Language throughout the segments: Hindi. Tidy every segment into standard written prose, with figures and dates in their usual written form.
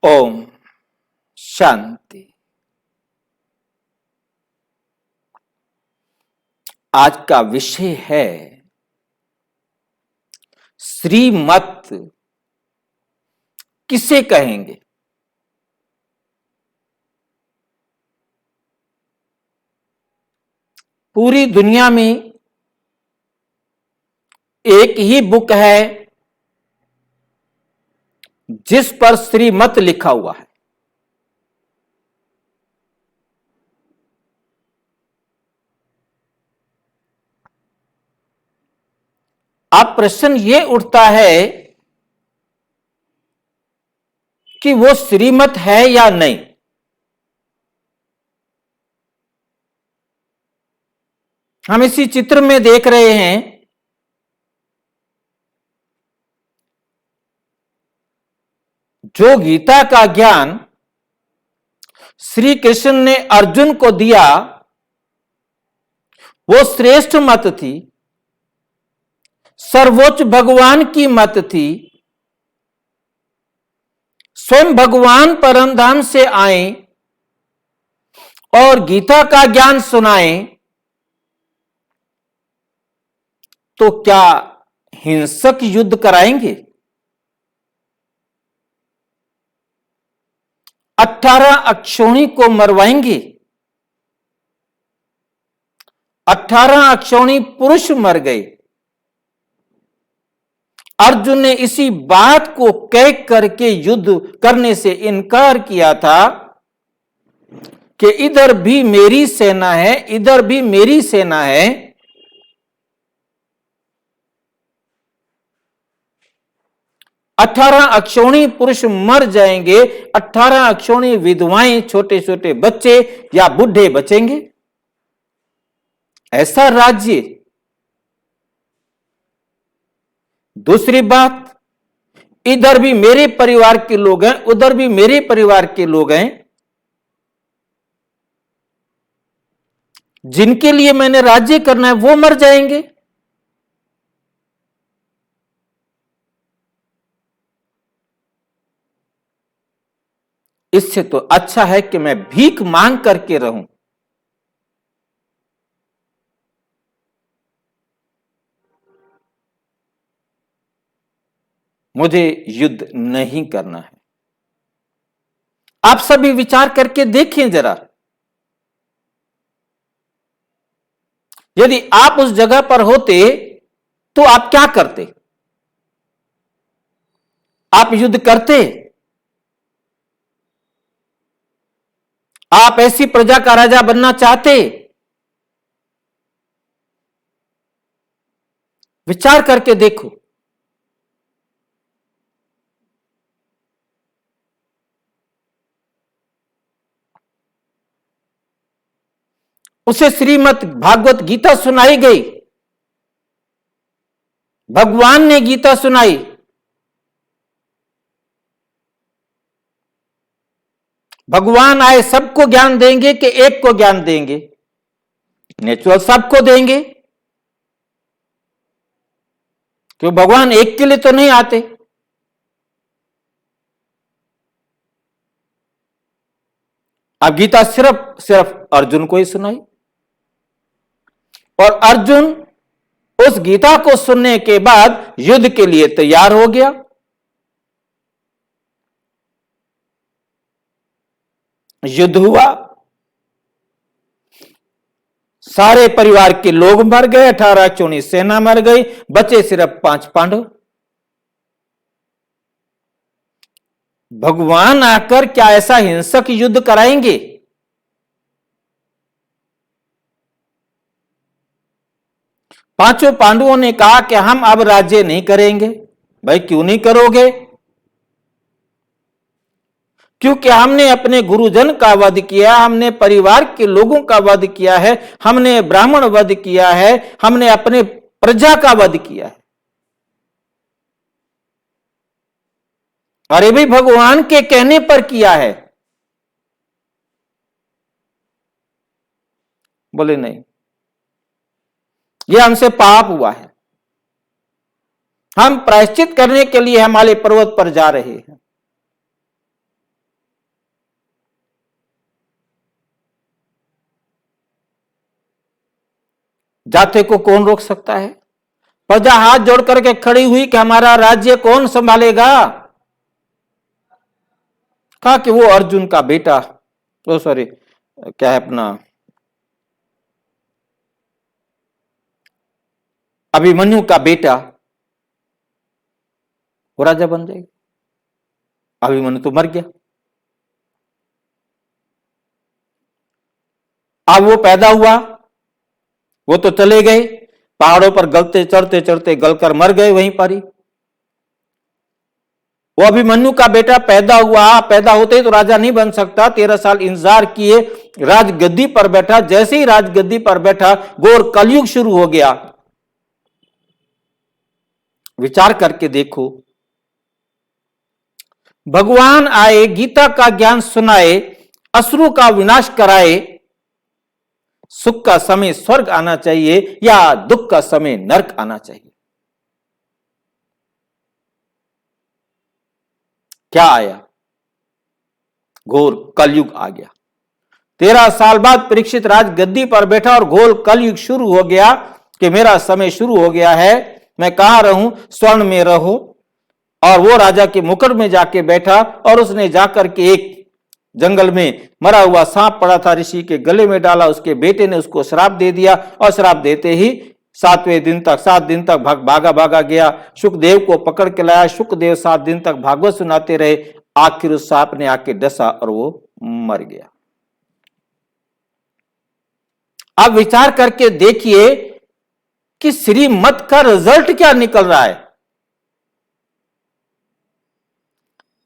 ओम शांति। आज का विषय है श्रीमत किसे कहेंगे। पूरी दुनिया में एक ही बुक है जिस पर श्रीमत लिखा हुआ है। अब प्रश्न यह उठता है कि वो श्रीमत है या नहीं। हम इसी चित्र में देख रहे हैं जो गीता का ज्ञान श्री कृष्ण ने अर्जुन को दिया वो श्रेष्ठ मत थी, सर्वोच्च भगवान की मत थी। स्वयं भगवान परमधाम से आए और गीता का ज्ञान सुनाए, तो क्या हिंसक युद्ध कराएंगे? 18 अक्षौणी को मरवाएंगे। 18 अक्षौणी पुरुष मर गए। अर्जुन ने इसी बात को कह करके युद्ध करने से इनकार किया था कि इधर भी मेरी सेना है, इधर भी मेरी सेना है। 18 अक्षौणी पुरुष मर जाएंगे, 18 अक्षौणी विधवाएं, छोटे छोटे बच्चे या बूढ़े बचेंगे। ऐसा राज्य। दूसरी बात, इधर भी मेरे परिवार के लोग हैं, उधर भी मेरे परिवार के लोग हैं। जिनके लिए मैंने राज्य करना है वो मर जाएंगे। इससे तो अच्छा है कि मैं भीख मांग करके रहूं। मुझे युद्ध नहीं करना है। आप सभी विचार करके देखें जरा, यदि आप उस जगह पर होते तो आप क्या करते? आप युद्ध करते? आप ऐसी प्रजा का राजा बनना चाहते? विचार करके देखो। उसे श्रीमद् भागवत गीता सुनाई गई, भगवान ने गीता सुनाई। भगवान आए सबको ज्ञान देंगे कि एक को ज्ञान देंगे? नेचुरल सबको देंगे। क्यों भगवान एक के लिए तो नहीं आते। अब गीता सिर्फ अर्जुन को ही सुनाई और अर्जुन उस गीता को सुनने के बाद युद्ध के लिए तैयार हो गया। युद्ध हुआ, सारे परिवार के लोग मर गए, 18 अक्षौणी सेना मर गई, बचे सिर्फ 5 पांडव। भगवान आकर क्या ऐसा हिंसक युद्ध कराएंगे? पांचों पांडवों ने कहा कि हम अब राज्य नहीं करेंगे। भाई क्यों नहीं करोगे? क्योंकि हमने अपने गुरुजन का वध किया, हमने परिवार के लोगों का वध किया है, हमने ब्राह्मण वध किया है, हमने अपने प्रजा का वध किया है। अरे भाई भगवान के कहने पर किया है। बोले नहीं, यह हमसे पाप हुआ है, हम प्रायश्चित करने के लिए हिमालय पर्वत पर जा रहे हैं। जाते को कौन रोक सकता है? प्रजा हाथ जोड़ करके खड़ी हुई कि हमारा राज्य कौन संभालेगा? कहा कि वो अर्जुन का बेटा, ओ सॉरी क्या है अपना अभिमन्यु का बेटा, वो राजा बन जाएगा। अभिमन्यु तो मर गया। अब वो पैदा हुआ, वो तो चले गए, पहाड़ों पर गलते चढ़ते चढ़ते गलकर मर गए वहीं पर ही। वो अभिमन्यु का बेटा पैदा हुआ, पैदा होते ही तो राजा नहीं बन सकता। 13 साल इंतजार किए, राजगद्दी पर बैठा। जैसे ही राजगद्दी पर बैठा, घोर कलयुग शुरू हो गया। विचार करके देखो, भगवान आए, गीता का ज्ञान सुनाए, असुरों का विनाश कराए। सुख का समय स्वर्ग आना चाहिए या दुख का समय नरक आना चाहिए? क्या आया? घोर कलयुग आ गया। 13 साल बाद परीक्षित राज गद्दी पर बैठा और घोर कलयुग शुरू हो गया कि मेरा समय शुरू हो गया है, मैं कहां रहूं? स्वर्ण में रहो। और वो राजा के मुकुट में जाके बैठा और उसने जाकर के एक जंगल में मरा हुआ सांप पड़ा था, ऋषि के गले में डाला। उसके बेटे ने उसको श्राप दे दिया और श्राप देते ही 7 दिन तक भागा गया। सुखदेव को पकड़ के लाया। सुखदेव 7 दिन तक भागवत सुनाते रहे। आखिर उस सांप ने आके डसा और वो मर गया। अब विचार करके देखिए कि श्रीमत का रिजल्ट क्या निकल रहा है।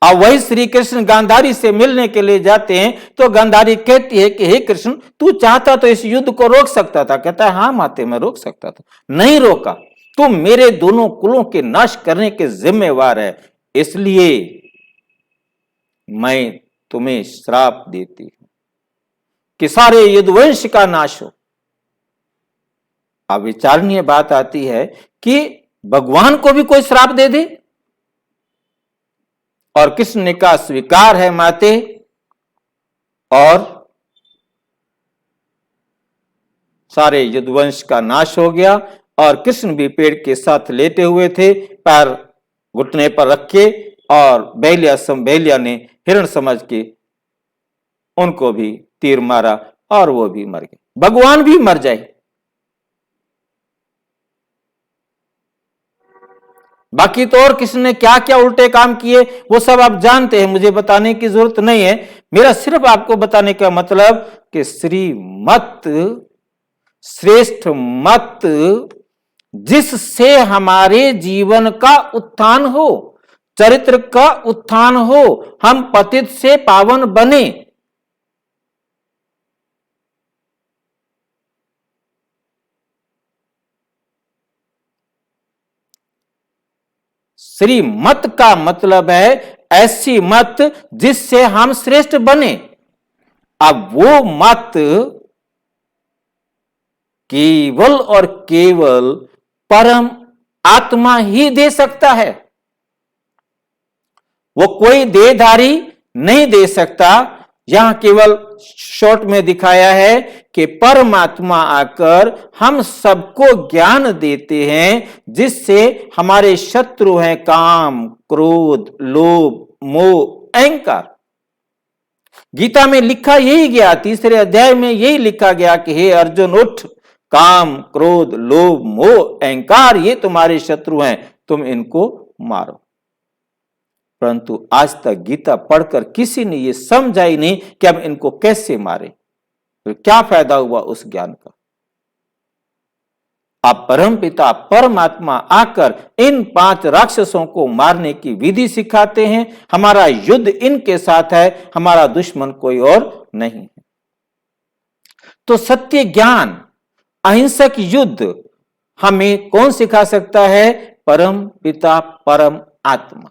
अब वही श्री कृष्ण गांधारी से मिलने के लिए जाते हैं तो गांधारी कहती है कि हे कृष्ण, तू चाहता तो इस युद्ध को रोक सकता था। कहता है हाँ माते, मैं रोक सकता था, नहीं रोका। तुम मेरे दोनों कुलों के नाश करने के जिम्मेवार है, इसलिए मैं तुम्हें श्राप देती हूं कि सारे यदुवंश का नाश हो। अब विचारणीय बात आती है कि भगवान को भी कोई श्राप दे दे, और कृष्ण ने कहा स्वीकार है माते। और सारे यदुवंश का नाश हो गया। और कृष्ण भी पेड़ के साथ लेटे हुए थे, पैर घुटने पर रखे, और बहेलिया ने हिरण समझ के उनको भी तीर मारा और वो भी मर गए। भगवान भी मर जाए। बाकी तो और किसी ने क्या क्या उल्टे काम किए वो सब आप जानते हैं, मुझे बताने की जरूरत नहीं है। मेरा सिर्फ आपको बताने का मतलब कि श्रीमत, श्रेष्ठ मत, जिससे हमारे जीवन का उत्थान हो, चरित्र का उत्थान हो, हम पतित से पावन बने। श्रीमत का मतलब है ऐसी मत जिससे हम श्रेष्ठ बने। अब वो मत केवल और केवल परम आत्मा ही दे सकता है, वो कोई देहधारी नहीं दे सकता। यहां केवल शॉर्ट में दिखाया है कि परमात्मा आकर हम सबको ज्ञान देते हैं, जिससे हमारे शत्रु हैं काम, क्रोध, लोभ, मोह, अहंकार। गीता में लिखा यही गया, 3 अध्याय में यही लिखा गया कि हे अर्जुन उठ, काम, क्रोध, लोभ, मोह, अहंकार ये तुम्हारे शत्रु हैं, तुम इनको मारो। परंतु आज तक गीता पढ़कर किसी ने यह समझा ही नहीं कि हम इनको कैसे मारें। तो क्या फायदा हुआ उस ज्ञान का? आप परमपिता परमात्मा आकर इन 5 राक्षसों को मारने की विधि सिखाते हैं। हमारा युद्ध इनके साथ है, हमारा दुश्मन कोई और नहीं है। तो सत्य ज्ञान, अहिंसक युद्ध हमें कौन सिखा सकता है? परम पिता परम आत्मा।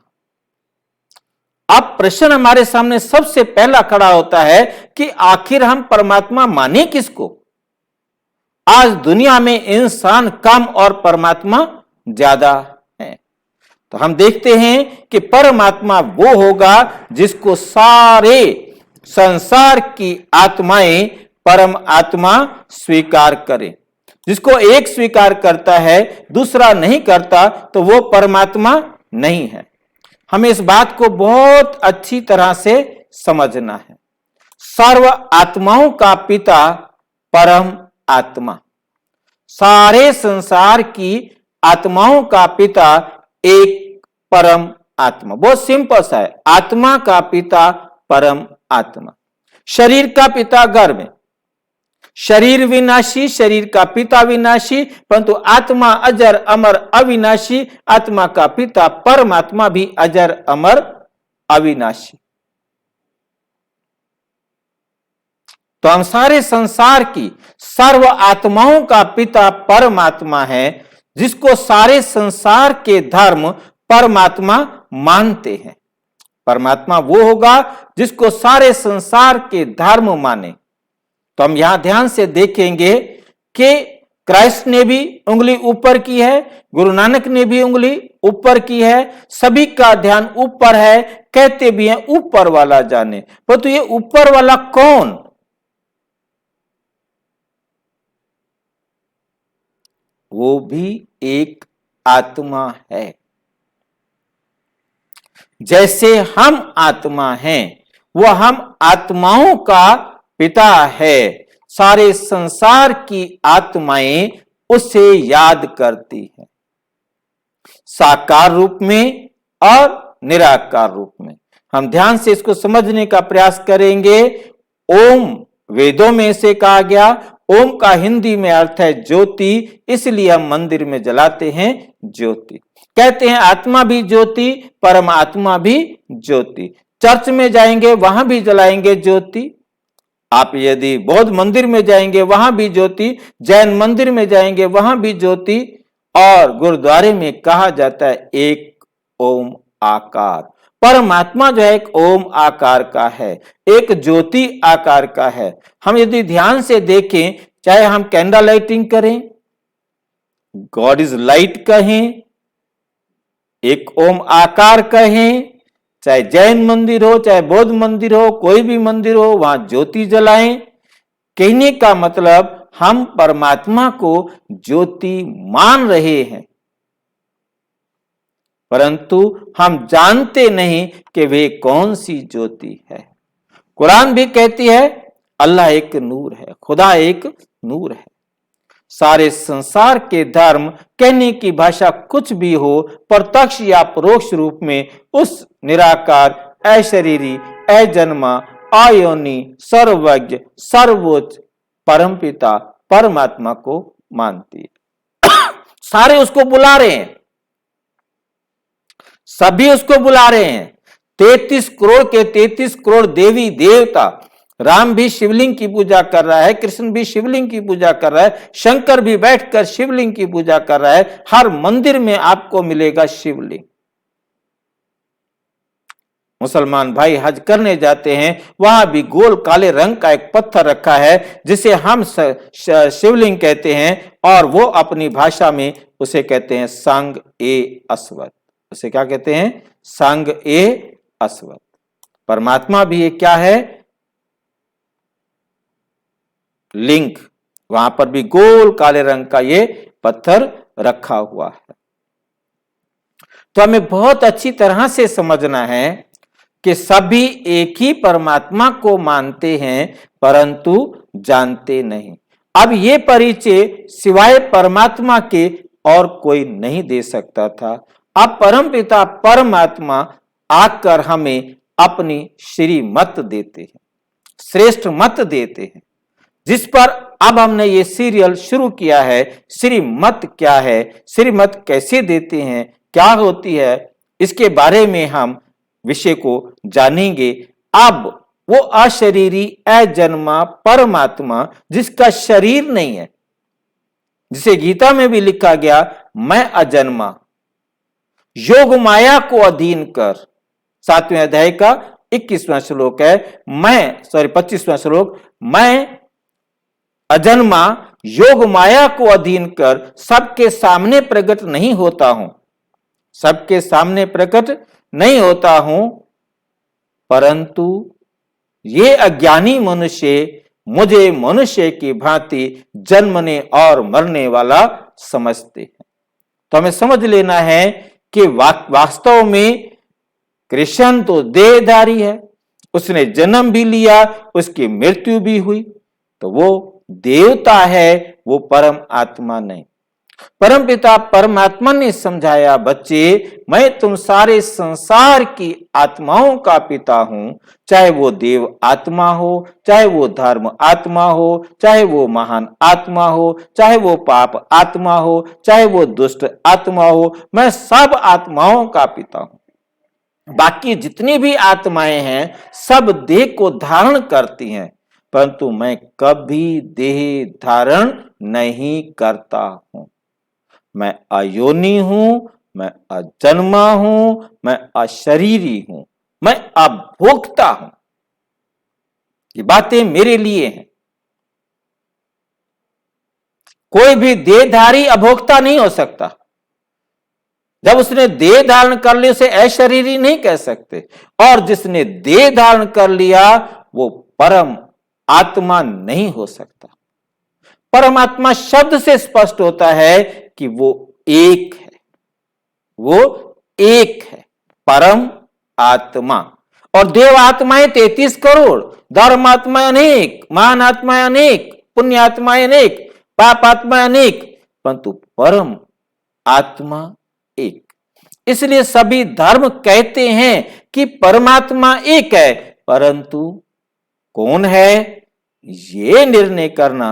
अब प्रश्न हमारे सामने सबसे पहला खड़ा होता है कि आखिर हम परमात्मा माने किसको? आज दुनिया में इंसान कम और परमात्मा ज्यादा है। तो हम देखते हैं कि परमात्मा वो होगा जिसको सारे संसार की आत्माएं परम आत्मा स्वीकार करें। जिसको एक स्वीकार करता है दूसरा नहीं करता तो वो परमात्मा नहीं है। हमें इस बात को बहुत अच्छी तरह से समझना है। सर्व आत्माओं का पिता परम आत्मा, सारे संसार की आत्माओं का पिता एक परम आत्मा। बहुत सिंपल सा है, आत्मा का पिता परम आत्मा। शरीर का पिता गर्भ में, शरीर विनाशी, शरीर का पिता विनाशी, परंतु आत्मा अजर अमर अविनाशी। आत्मा का पिता परमात्मा भी अजर अमर अविनाशी। तो हम सारे संसार की सर्व आत्माओं का पिता परमात्मा है, जिसको सारे संसार के धर्म परमात्मा मानते हैं। परमात्मा वो होगा जिसको सारे संसार के धर्म माने। तो हम यहां ध्यान से देखेंगे कि क्राइस्ट ने भी उंगली ऊपर की है, गुरु नानक ने भी उंगली ऊपर की है, सभी का ध्यान ऊपर है। कहते भी हैं ऊपर वाला जाने, परंतु ये ऊपर वाला कौन? वो भी एक आत्मा है। जैसे हम आत्मा हैं, वह हम आत्माओं का पिता है। सारे संसार की आत्माएं उसे याद करती हैं, साकार रूप में और निराकार रूप में। हम ध्यान से इसको समझने का प्रयास करेंगे। ओम वेदों में से कहा गया, ओम का हिंदी में अर्थ है ज्योति, इसलिए हम मंदिर में जलाते हैं ज्योति। कहते हैं आत्मा भी ज्योति, परमात्मा भी ज्योति। चर्च में जाएंगे वहां भी जलाएंगे ज्योति। आप यदि बौद्ध मंदिर में जाएंगे वहां भी ज्योति, जैन मंदिर में जाएंगे वहां भी ज्योति, और गुरुद्वारे में कहा जाता है एक ओम आकार। परमात्मा जो है एक ओम आकार का है, एक ज्योति आकार का है। हम यदि ध्यान से देखें, चाहे हम कैंडल लाइटिंग करें, गॉड इज लाइट कहें, एक ओम आकार कहें, चाहे जैन मंदिर हो, चाहे बौद्ध मंदिर हो, कोई भी मंदिर हो, वहां ज्योति जलाएं। कहने का मतलब हम परमात्मा को ज्योति मान रहे हैं, परंतु हम जानते नहीं कि वे कौन सी ज्योति है। कुरान भी कहती है अल्लाह एक नूर है, खुदा एक नूर है। सारे संसार के धर्म, कहने की भाषा कुछ भी हो, प्रत्यक्ष या परोक्ष रूप में उस निराकार, अशरीरी, अजन्मा, अयोनि, सर्वज्ञ, सर्वोच्च परमपिता परमात्मा को मानती है। सारे उसको बुला रहे हैं, सभी उसको बुला रहे हैं। 33 करोड़ के 33 करोड़ देवी देवता, राम भी शिवलिंग की पूजा कर रहा है, कृष्ण भी शिवलिंग की पूजा कर रहा है, शंकर भी बैठकर शिवलिंग की पूजा कर रहा है। हर मंदिर में आपको मिलेगा शिवलिंग। मुसलमान भाई हज करने जाते हैं, वहां भी गोल काले रंग का एक पत्थर रखा है जिसे हम शिवलिंग कहते हैं, और वो अपनी भाषा में उसे कहते हैं संग ए अस्वद। उसे क्या कहते हैं? संग ए अस्वद। परमात्मा भी ये क्या है? लिंग। वहां पर भी गोल काले रंग का ये पत्थर रखा हुआ है। तो हमें बहुत अच्छी तरह से समझना है कि सभी एक ही परमात्मा को मानते हैं, परंतु जानते नहीं। अब ये परिचय सिवाय परमात्मा के और कोई नहीं दे सकता था। अब परमपिता परमात्मा आकर हमें अपनी श्रीमत देते हैं, श्रेष्ठ मत देते हैं, जिस पर अब हमने ये सीरियल शुरू किया है। श्रीमत क्या है, श्रीमत कैसे देते हैं, क्या होती है, इसके बारे में हम विषय को जानेंगे। अब वो अशरीरी, अजन्मा परमात्मा जिसका शरीर नहीं है, जिसे गीता में भी लिखा गया मैं अजन्मा, योग माया को अधीन कर, 7वें अध्याय का 21वां श्लोक है। 25वां श्लोक, मैं अजन्मा योग माया को अधीन कर सबके सामने प्रकट नहीं होता हूं, सबके सामने प्रकट नहीं होता हूं, परंतु ये अज्ञानी मनुष्य मुझे मनुष्य की भांति जन्मने और मरने वाला समझते हैं। तो हमें समझ लेना है कि वास्तव में कृष्ण तो देहधारी है, उसने जन्म भी लिया, उसकी मृत्यु भी हुई, तो वो देवता है, वो परम आत्मा नहीं। परमपिता परमात्मा ने समझाया, बच्चे मैं तुम सारे संसार की आत्माओं का पिता हूं, चाहे वो देव आत्मा हो, चाहे वो धर्म आत्मा हो, चाहे वो महान आत्मा हो, चाहे वो पाप आत्मा हो, चाहे वो दुष्ट आत्मा हो, मैं सब आत्माओं का पिता हूं। बाकी जितनी भी आत्माएं हैं सब देह को धारण करती हैं, परंतु मैं कभी देह धारण नहीं करता हूं। मैं अयोनि हूं, मैं अजन्मा हूं, मैं अशरीरी हूं, मैं अभोक्ता हूं। ये बातें मेरे लिए हैं। कोई भी देहधारी अभोक्ता नहीं हो सकता। जब उसने देह धारण कर लिया उसे अशरीरी नहीं कह सकते, और जिसने देह धारण कर लिया वो परम आत्मा नहीं हो सकता। परमात्मा शब्द से स्पष्ट होता है कि वो एक है, वो एक है, परम आत्मा। और देव आत्माएं 33 करोड़, धर्म आत्माएं अनेक, महान आत्माएं अनेक, पुण्य आत्माएं अनेक, पाप आत्माएं अनेक, परंतु परम आत्मा एक। इसलिए सभी धर्म कहते हैं कि परमात्मा एक है, परंतु कौन है ये निर्णय करना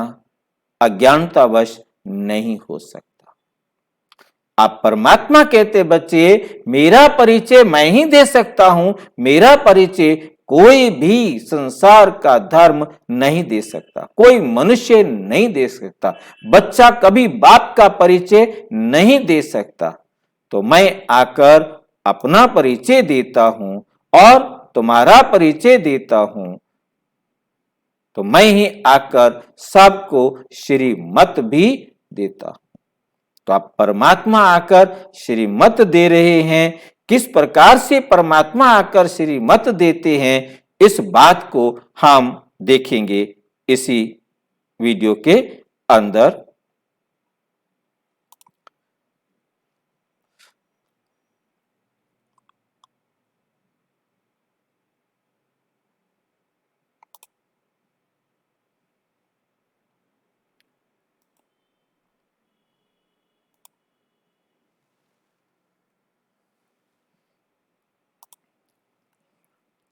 अज्ञानतावश नहीं हो सकता। आप परमात्मा कहते बच्चे मेरा परिचय मैं ही दे सकता हूं, मेरा परिचय कोई भी संसार का धर्म नहीं दे सकता, कोई मनुष्य नहीं दे सकता, बच्चा कभी बाप का परिचय नहीं दे सकता। तो मैं आकर अपना परिचय देता हूं और तुम्हारा परिचय देता हूं, तो मैं ही आकर सबको श्रीमत भी देता हूं। तो आप परमात्मा आकर श्रीमत दे रहे हैं। किस प्रकार से परमात्मा आकर श्रीमत देते हैं, इस बात को हम देखेंगे इसी वीडियो के अंदर।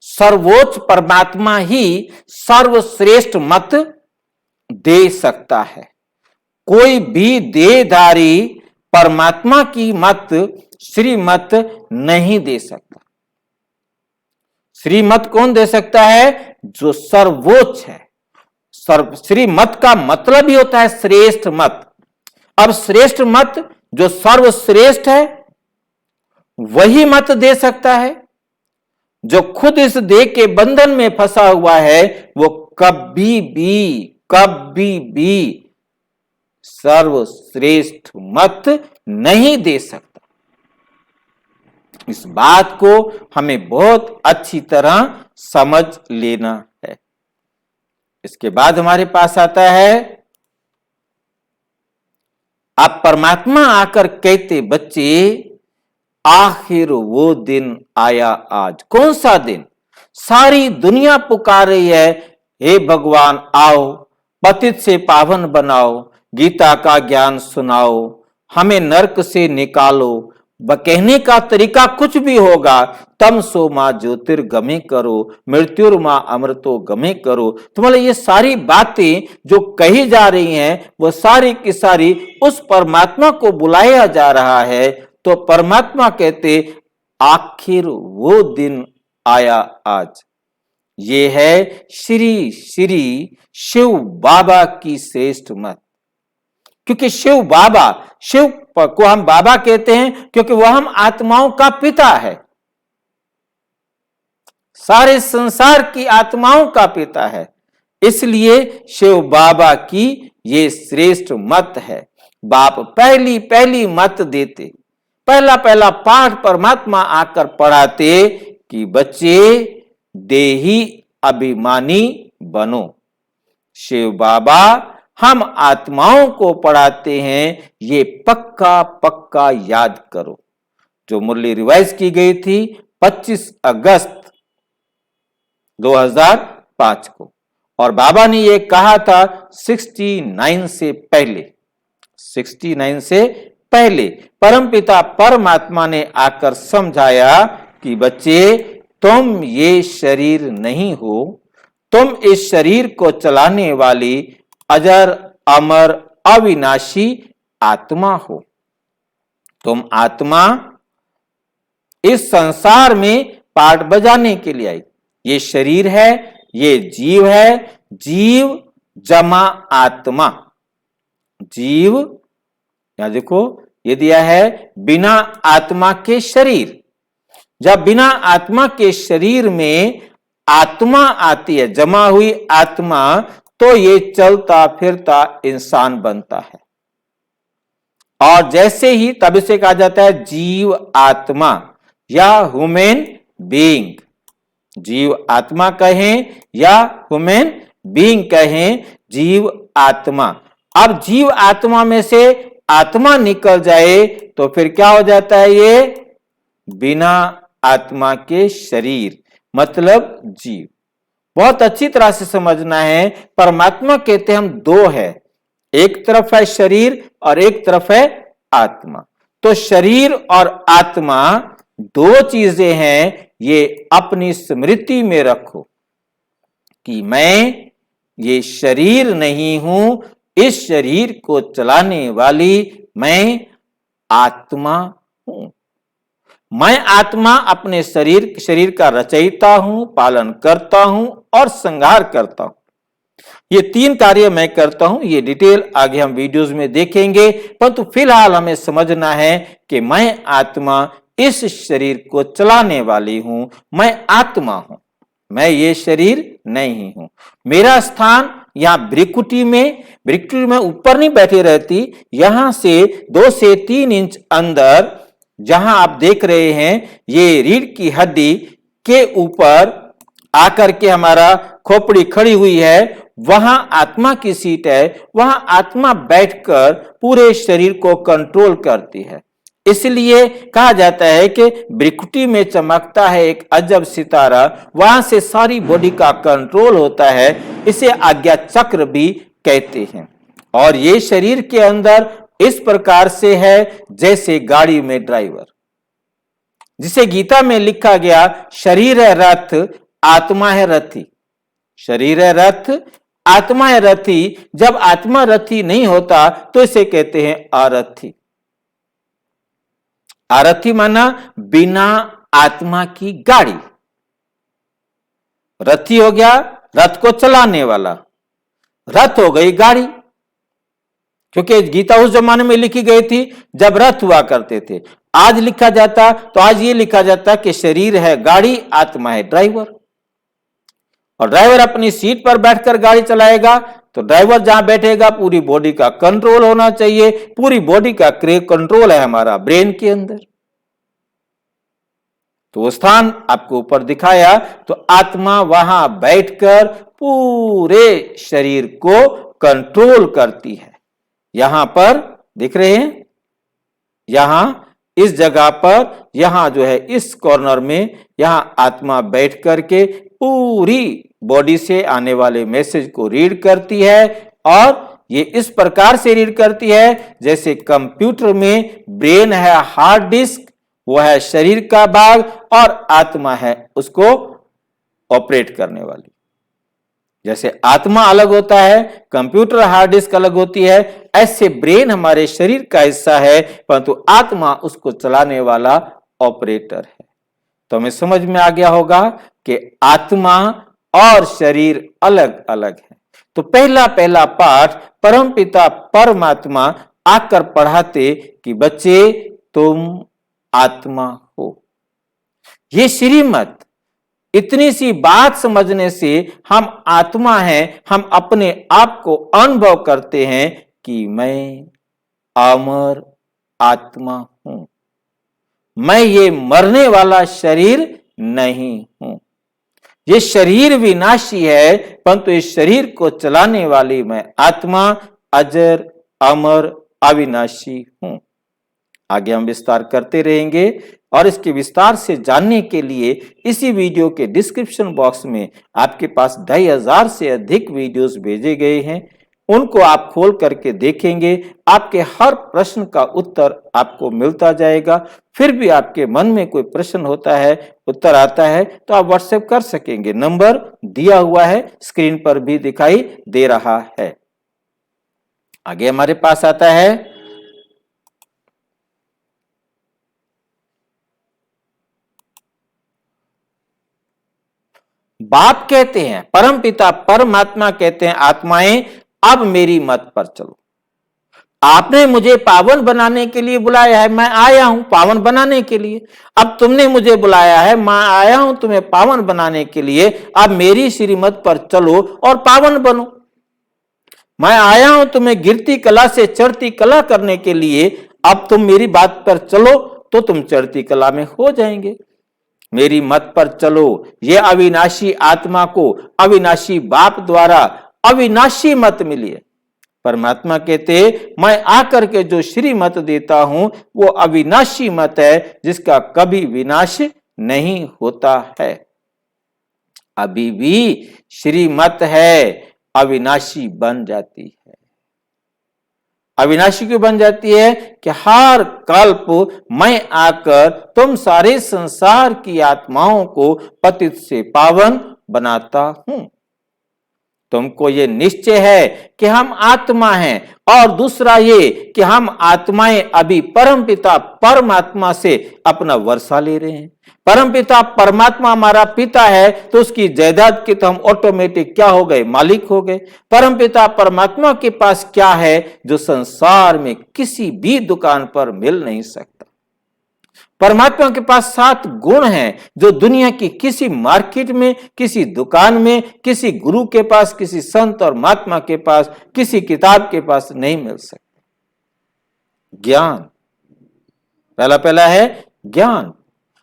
सर्वोच्च परमात्मा ही सर्वश्रेष्ठ मत दे सकता है। कोई भी देहधारी परमात्मा की मत श्रीमत नहीं दे सकता। श्रीमत कौन दे सकता है? जो सर्वोच्च है। श्रीमत का मतलब ही होता है श्रेष्ठ मत। अब श्रेष्ठ मत जो सर्वश्रेष्ठ है वही मत दे सकता है। जो खुद इस देह के बंधन में फंसा हुआ है वो कभी भी सर्वश्रेष्ठ मत नहीं दे सकता। इस बात को हमें बहुत अच्छी तरह समझ लेना है। इसके बाद हमारे पास आता है, आप परमात्मा आकर कहते बच्चे आखिर वो दिन आया आज। कौन सा दिन? सारी दुनिया पुकार रही है, हे भगवान आओ, पतित से पावन बनाओ, गीता का ज्ञान सुनाओ, हमें नरक से निकालो। कहने का तरीका कुछ भी होगा, तम सो मां ज्योतिर्गमे करो, मृत्युर्मा अमृतो गमे करो। तो मतलब ये सारी बातें जो कही जा रही हैं वो सारी की सारी उस परमात्मा को बुलाया जा रहा है। तो परमात्मा कहते आखिर वो दिन आया आज। ये है श्री श्री शिव बाबा की श्रेष्ठ मत। क्योंकि शिव बाबा, शिव को हम बाबा कहते हैं क्योंकि वह हम आत्माओं का पिता है, सारे संसार की आत्माओं का पिता है। इसलिए शिव बाबा की ये श्रेष्ठ मत है। बाप पहली पहली मत देते, पहला पहला पाठ परमात्मा आकर पढ़ाते कि बच्चे देही अभिमानी बनो। शिव बाबा हम आत्माओं को पढ़ाते हैं, ये पक्का पक्का याद करो। जो मुरली रिवाइज की गई थी 25 अगस्त 2005 को, और बाबा ने ये कहा था 69 से पहले। 69 से पहले परमपिता परमात्मा ने आकर समझाया कि बच्चे, तुम ये शरीर नहीं हो, तुम इस शरीर को चलाने वाली अजर अमर अविनाशी आत्मा हो। तुम आत्मा इस संसार में पार्ट बजाने के लिए आई। ये शरीर है, ये जीव है, जीव जमा आत्मा। जीव, यहां देखो ये दिया है बिना आत्मा के शरीर। जब बिना आत्मा के शरीर में आत्मा आती है, जमा हुई आत्मा, तो ये चलता फिरता इंसान बनता है। और जैसे ही, तब इसे कहा जाता है जीव आत्मा या ह्यूमन बीइंग। जीव आत्मा कहें या ह्यूमन बीइंग कहें, जीव आत्मा। अब जीव आत्मा में से आत्मा निकल जाए तो फिर क्या हो जाता है? ये बिना आत्मा के शरीर, मतलब जीव। बहुत अच्छी तरह से समझना है। परमात्मा कहते हैं हम दो है, एक तरफ है शरीर और एक तरफ है आत्मा। तो शरीर और आत्मा दो चीजें हैं, ये अपनी स्मृति में रखो कि मैं ये शरीर नहीं हूं, इस शरीर को चलाने वाली मैं आत्मा हूं। मैं आत्मा अपने शरीर का रचयिता हूं, पालन करता हूं और संहार करता हूं। ये तीन कार्य मैं करता हूं। ये डिटेल आगे हम वीडियोस में देखेंगे, परंतु फिलहाल हमें समझना है कि मैं आत्मा इस शरीर को चलाने वाली हूं। मैं आत्मा हूं, मैं ये शरीर नहीं हूं। मेरा स्थान यहां भ्रिकुटी में ऊपर नहीं बैठी रहती, यहां से 2 से 3 इंच अंदर, जहां आप देख रहे हैं ये रीढ़ की हड्डी के ऊपर आकर के हमारा खोपड़ी खड़ी हुई है, वहां आत्मा की सीट है। वहां आत्मा बैठकर पूरे शरीर को कंट्रोल करती है। इसलिए कहा जाता है कि भ्रिकुटी में चमकता है एक अजब सितारा, वहां से सारी बॉडी का कंट्रोल होता है। इसे आज्ञा चक्र भी कहते हैं। और ये शरीर के अंदर इस प्रकार से है जैसे गाड़ी में ड्राइवर, जिसे गीता में लिखा गया शरीर है रथ, आत्मा है रथी। शरीर है रथ, आत्मा है रथी। जब आत्मा रथी नहीं होता तो इसे कहते हैं आरथी। आरथी माना बिना आत्मा की गाड़ी। रथी हो गया रथ को चलाने वाला, रथ हो गई गाड़ी। क्योंकि गीता उस जमाने में लिखी गई थी जब रथ हुआ करते थे। आज लिखा जाता तो आज ये लिखा जाता कि शरीर है गाड़ी, आत्मा है ड्राइवर। और ड्राइवर अपनी सीट पर बैठकर गाड़ी चलाएगा, तो ड्राइवर जहां बैठेगा पूरी बॉडी का कंट्रोल होना चाहिए। पूरी बॉडी का कंट्रोल है हमारा ब्रेन के अंदर। तो वो स्थान आपको ऊपर दिखाया, तो आत्मा वहां बैठकर पूरे शरीर को कंट्रोल करती है। यहां पर दिख रहे हैं, यहां इस जगह पर, यहां जो है इस कॉर्नर में, यहां आत्मा बैठ करके पूरी बॉडी से आने वाले मैसेज को रीड करती है। और ये इस प्रकार से रीड करती है जैसे कंप्यूटर में ब्रेन है हार्ड डिस्क, वो है शरीर का भाग, और आत्मा है उसको ऑपरेट करने वाली। जैसे आत्मा अलग होता है, कंप्यूटर हार्ड डिस्क अलग होती है, ऐसे ब्रेन हमारे शरीर का हिस्सा है, परंतु आत्मा उसको चलाने वाला ऑपरेटर है। तो हमें समझ में आ गया होगा कि आत्मा और शरीर अलग अलग है। तो पहला पाठ परमपिता परमात्मा आकर पढ़ाते कि बच्चे तुम आत्मा हो। ये श्रीमत, इतनी सी बात समझने से हम आत्मा हैं, हम अपने आप को अनुभव करते हैं कि मैं अमर आत्मा हूं, मैं ये मरने वाला शरीर नहीं हूं। ये शरीर विनाशी है, परंतु इस शरीर को चलाने वाली मैं आत्मा अजर अमर अविनाशी हूं। आगे हम विस्तार करते रहेंगे और इसके विस्तार से जानने के लिए इसी वीडियो के डिस्क्रिप्शन बॉक्स में आपके पास 2500 से अधिक वीडियोस भेजे गए हैं। उनको आप खोल करके देखेंगे, आपके हर प्रश्न का उत्तर आपको मिलता जाएगा। फिर भी आपके मन में कोई प्रश्न होता है, उत्तर आता है, तो आप व्हाट्सएप कर सकेंगे। नंबर दिया हुआ है, स्क्रीन पर भी दिखाई दे रहा है। आगे हमारे पास आता है बाप कहते हैं, परम पिता परमात्मा कहते हैं, आत्माएं अब मेरी मत पर चलो। आपने मुझे पावन बनाने के लिए बुलाया है, मैं आया हूं पावन बनाने के लिए। अब तुमने मुझे बुलाया है, मैं आया हूं तुम्हें पावन बनाने के लिए। अब मेरी श्रीमत पर चलो और पावन बनो। मैं आया हूं तुम्हें गिरती कला से चढ़ती कला करने के लिए। अब तुम मेरी बात पर चलो तो तुम चढ़ती कला में हो जाएंगे। मेरी मत पर चलो। ये अविनाशी आत्मा को अविनाशी बाप द्वारा अविनाशी मत मिली है। परमात्मा कहते मैं आकर के जो श्री मत देता हूं वो अविनाशी मत है, जिसका कभी विनाश नहीं होता है। अभी भी श्री मत है, अविनाशी बन जाती है। अविनाशी क्यों बन जाती है? कि हर कल्प मैं आकर तुम सारे संसार की आत्माओं को पतित से पावन बनाता हूं। तुमको ये निश्चय है कि हम आत्मा हैं, और दूसरा ये कि हम आत्माएं अभी परमपिता परमात्मा से अपना वर्षा ले रहे हैं। परमपिता परमात्मा हमारा पिता है, तो उसकी जायदाद के तो हम ऑटोमेटिक क्या हो गए? मालिक हो गए। परमपिता परमात्मा के पास क्या है जो संसार में किसी भी दुकान पर मिल नहीं सकता? परमात्मा के पास 7 गुण हैं जो दुनिया की किसी मार्केट में, किसी दुकान में, किसी गुरु के पास, किसी संत और महात्मा के पास, किसी किताब के पास नहीं मिल सकते। ज्ञान, पहला है ज्ञान।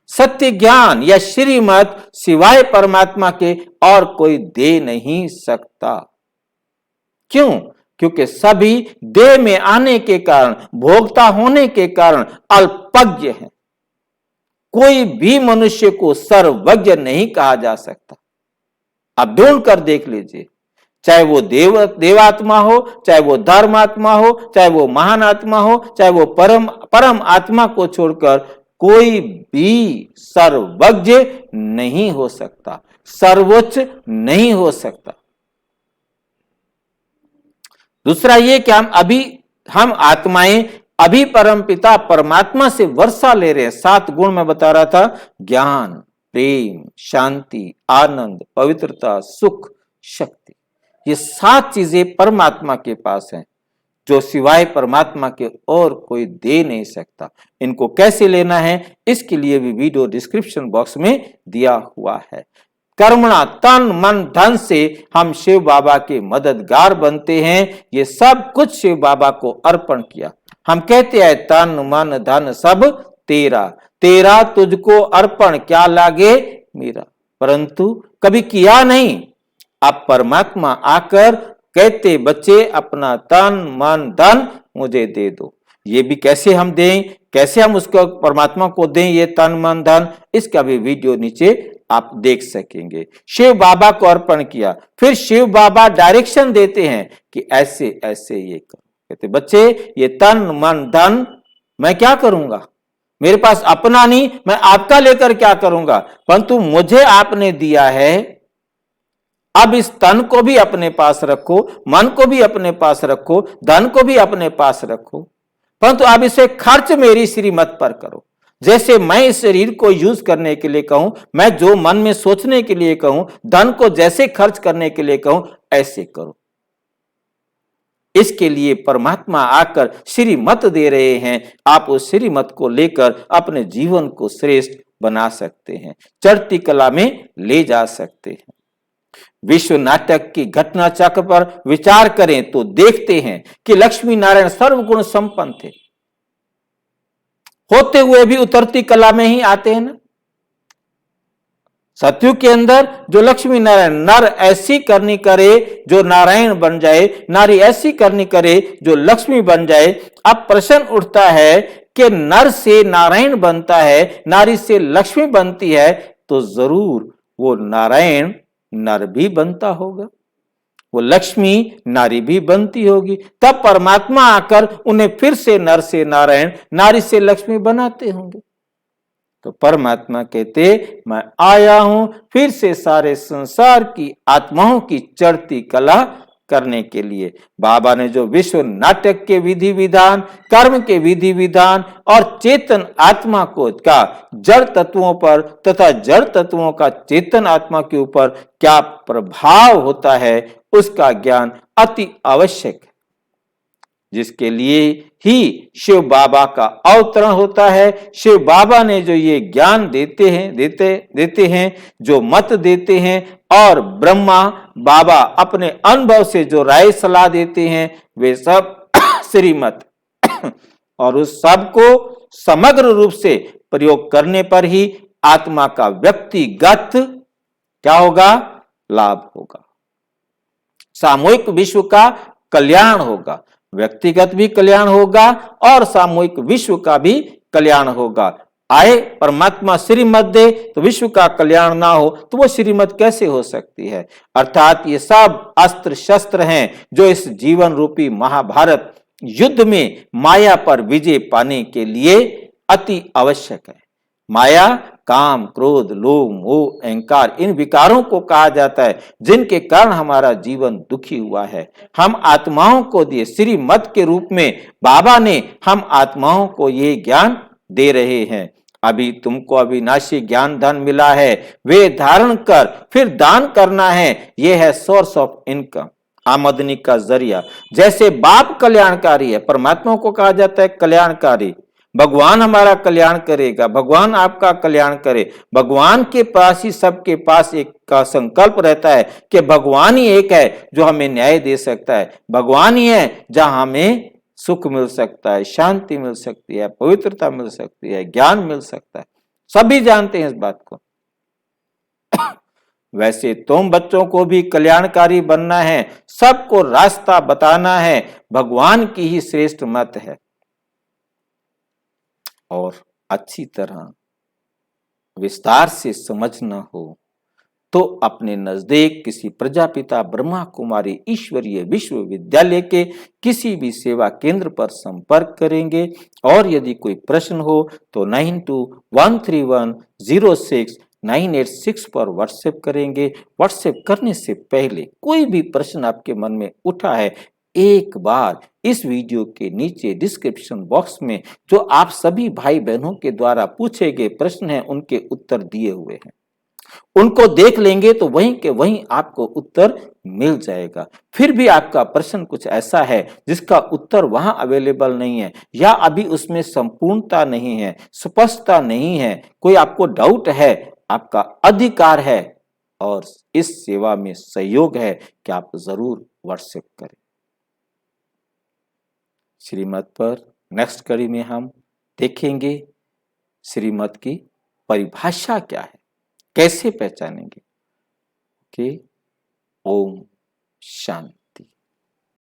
सत्य ज्ञान या श्रीमत सिवाय परमात्मा के और कोई दे नहीं सकता। क्यों? क्योंकि सभी देह में आने के कारण, भोक्ता होने के कारण अल्पज्ञ हैं। कोई भी मनुष्य को सर्वज्ञ नहीं कहा जा सकता। आप ढूंढ कर देख लीजिए, चाहे वो देवात्मा हो, चाहे वो धर्मात्मा हो, चाहे वो महान आत्मा हो, चाहे वो परम आत्मा को छोड़कर कोई भी सर्वज्ञ नहीं हो सकता, सर्वोच्च नहीं हो सकता। दूसरा ये कि हम आत्माएं अभी परम पिता परमात्मा से वर्षा ले रहे हैं। 7 गुण मैं बता रहा था, ज्ञान, प्रेम, शांति, आनंद, पवित्रता, सुख, शक्ति। ये 7 चीजें परमात्मा के पास हैं जो सिवाय परमात्मा के और कोई दे नहीं सकता। इनको कैसे लेना है इसके लिए भी वीडियो डिस्क्रिप्शन बॉक्स में दिया हुआ है। कर्मणा तन मन धन से हम शिव बाबा के मददगार बनते हैं। ये सब कुछ शिव बाबा को अर्पण किया। हम कहते हैं तन मन धन सब तेरा, तेरा तुझको अर्पण क्या लागे मेरा, परंतु कभी किया नहीं। अब परमात्मा आकर कहते बच्चे अपना तन मन धन मुझे दे दो। ये भी कैसे हम दें, कैसे हम उसको परमात्मा को दें ये तन मन धन, इसका भी वीडियो नीचे आप देख सकेंगे। शिव बाबा को अर्पण किया, फिर शिव बाबा डायरेक्शन देते हैं कि ऐसे ऐसे ये करो। कहते बच्चे ये तन मन धन मैं क्या करूंगा, मेरे पास अपना नहीं, मैं आपका लेकर क्या करूंगा, परंतु मुझे आपने दिया है। अब इस तन को भी अपने पास रखो, मन को भी अपने पास रखो, धन को भी अपने पास रखो, परंतु अब इसे खर्च मेरी श्रीमत पर करो। जैसे मैं इस शरीर को यूज करने के लिए कहूं, मैं जो मन में सोचने के लिए कहूं, धन को जैसे खर्च करने के लिए कहूं, ऐसे करो। इसके लिए परमात्मा आकर श्रीमत दे रहे हैं। आप उस श्रीमत को लेकर अपने जीवन को श्रेष्ठ बना सकते हैं, चढ़ती कला में ले जा सकते हैं। विश्व नाटक की घटना चक्र पर विचार करें तो देखते हैं कि लक्ष्मी नारायण सर्वगुण संपन्न थे, होते हुए भी उतरती कला में ही आते हैं ना। सतयुग के अंदर जो लक्ष्मी नारायण, नर ऐसी करनी करे जो नारायण बन जाए, नारी ऐसी करनी करे जो लक्ष्मी बन जाए। अब प्रश्न उठता है कि नर से नारायण बनता है, नारी से लक्ष्मी बनती है, तो जरूर वो नारायण नर भी बनता होगा, वो लक्ष्मी नारी भी बनती होगी। तब परमात्मा आकर उन्हें फिर से नर से नारायण, नारी से लक्ष्मी बनाते होंगे। तो परमात्मा कहते, मैं आया हूं फिर से सारे संसार की आत्माओं की चढ़ती कला करने के लिए। बाबा ने जो विश्व नाटक के विधि विधान, कर्म के विधि विधान और चेतन आत्मा को का जड़ तत्वों पर तथा जड़ तत्वों का चेतन आत्मा के ऊपर क्या प्रभाव होता है, उसका ज्ञान अति आवश्यक है, जिसके लिए ही शिव बाबा का अवतरण होता है। शिव बाबा ने जो ये ज्ञान देते हैं, जो मत देते हैं, और ब्रह्मा बाबा अपने अनुभव से जो राय सलाह देते हैं, वे सब श्रीमत और उस सब को समग्र रूप से प्रयोग करने पर ही आत्मा का व्यक्तिगत क्या होगा, लाभ होगा, सामूहिक विश्व का कल्याण होगा, व्यक्तिगत भी कल्याण होगा और सामूहिक विश्व का भी कल्याण होगा। आए परमात्मा श्रीमत दे तो विश्व का कल्याण ना हो तो वो श्रीमत कैसे हो सकती है। अर्थात ये सब अस्त्र शस्त्र हैं जो इस जीवन रूपी महाभारत युद्ध में माया पर विजय पाने के लिए अति आवश्यक है। माया काम, क्रोध, लोभ, मोह, अहंकार, इन विकारों को कहा जाता है जिनके कारण हमारा जीवन दुखी हुआ है। हम आत्माओं को दिए श्रीमत के रूप में बाबा ने हम आत्माओं को ये ज्ञान दे रहे हैं। अभी तुमको अविनाशी ज्ञान धन मिला है, वे धारण कर फिर दान करना है। यह है सोर्स ऑफ इनकम, आमदनी का जरिया। जैसे बाप कल्याणकारी है, परमात्मा को कहा जाता है कल्याणकारी। भगवान हमारा कल्याण करेगा, भगवान आपका कल्याण करे। भगवान के पास ही सबके पास एक का संकल्प रहता है कि भगवान ही एक है जो हमें न्याय दे सकता है, भगवान ही है जहां हमें सुख मिल सकता है, शांति मिल सकती है, पवित्रता मिल सकती है, ज्ञान मिल सकता है। सभी जानते हैं इस बात को। वैसे तुम बच्चों को भी कल्याणकारी बनना है, सबको रास्ता बताना है, भगवान की ही श्रेष्ठ मत है। और अच्छी तरह विस्तार से समझना हो तो अपने नजदीक किसी प्रजापिता ब्रह्मा कुमारी ईश्वरीय विश्वविद्यालय के किसी भी सेवा केंद्र पर संपर्क करेंगे। और यदि कोई प्रश्न हो तो 9213106986 पर व्हाट्सएप करेंगे। व्हाट्सएप करने से पहले कोई भी प्रश्न आपके मन में उठा है, एक बार इस वीडियो के नीचे डिस्क्रिप्शन बॉक्स में जो आप सभी भाई बहनों के द्वारा पूछे गए प्रश्न हैं उनके उत्तर दिए हुए हैं, उनको देख लेंगे तो वहीं के वहीं आपको उत्तर मिल जाएगा। फिर भी आपका प्रश्न कुछ ऐसा है जिसका उत्तर वहां अवेलेबल नहीं है या अभी उसमें संपूर्णता नहीं है, स्पष्टता नहीं है, कोई आपको डाउट है, आपका अधिकार है और इस सेवा में सहयोग है कि आप जरूर व्हाट्सएप करें। श्रीमत पर नेक्स्ट कड़ी में हम देखेंगे श्रीमत की परिभाषा क्या है, कैसे पहचानेंगे। ओम शांति।